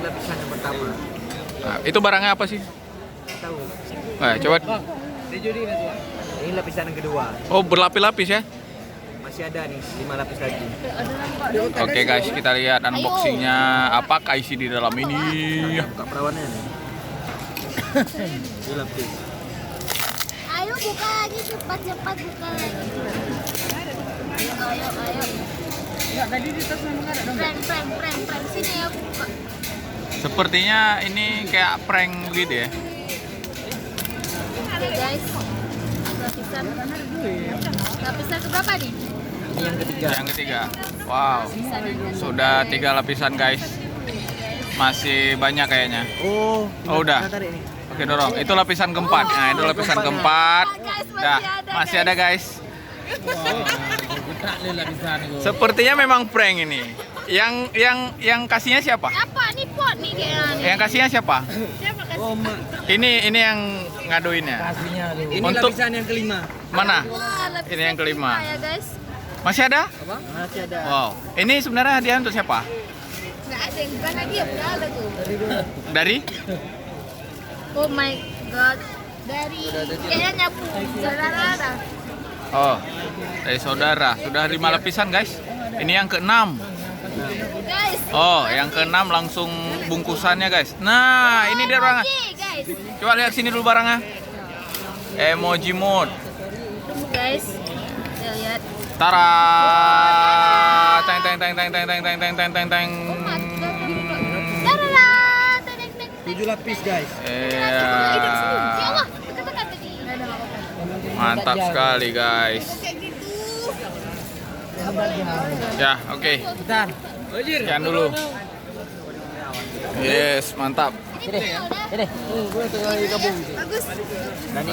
lapisan yang pertama. Nah, itu barangnya apa sih? Tahu. Nah, coba. Ini lapisan yang kedua. Oh, berlapis-lapis ya? Masih ada nih 5 lapis lagi. Oke guys, kita lihat unboxingnya. Apakah isi di dalam ini? Buka perawannya nih. Ini lapis. Ayo buka lagi cepat buka lagi. Ayo. Enggak, tadi di tas memang ada dong. Prank sini aku buka. Sepertinya ini kayak prank gitu ya. Oke guys. Lapisan keberapa nih? Ini yang ketiga. Yang ketiga. Wow. Sudah 3 lapisan guys. Masih banyak kayaknya. Oh, udah. Tarik nih. Oke, dorong. Itu lapisan keempat. Nah, itu lapisan keempat. Dah, masih ada guys. Sepertinya memang prank ini. Yang kasihnya siapa? Apa nih pot nih kayaknya? Yang kasihnya siapa? Siapa kasih? Oh, Mak. Ini yang ngaduinnya. Kasihnya tuh. Ini Untuk- lapisan yang kelima. Mana? Wah, lapisan Ini yang kelima. ya guys. Masih ada? Apa? Masih ada. Wow. Ini sebenarnya hadiah untuk siapa? Nggak ada yang bukan lagi ya udah ada tuh. Dari? Oh my god. Dari kayaknya nyapu saudara ada. Oh, dari saudara. Sudah 5 lapisan guys. Ini yang keenam. Guys. Oh, yang keenam langsung bungkusannya guys. Nah, ini dia barangnya. Oke, guys. Coba lihat sini dulu barangnya. Emoji mode. Tunggu guys. Kita lihat. Tara. Teng teng teng teng teng teng teng teng teng teng teng. Tarara. Teng teng teng. 7 lapis, guys. Ya Allah, dekat-dekat tadi. Enggak ada apa-apa. Mantap sekali guys. Kayak gitu. Ya, oke. Bentar. Sekian dulu. Yes, mantap. Ini punya udah. Ini gue tinggal gabung. Bagus.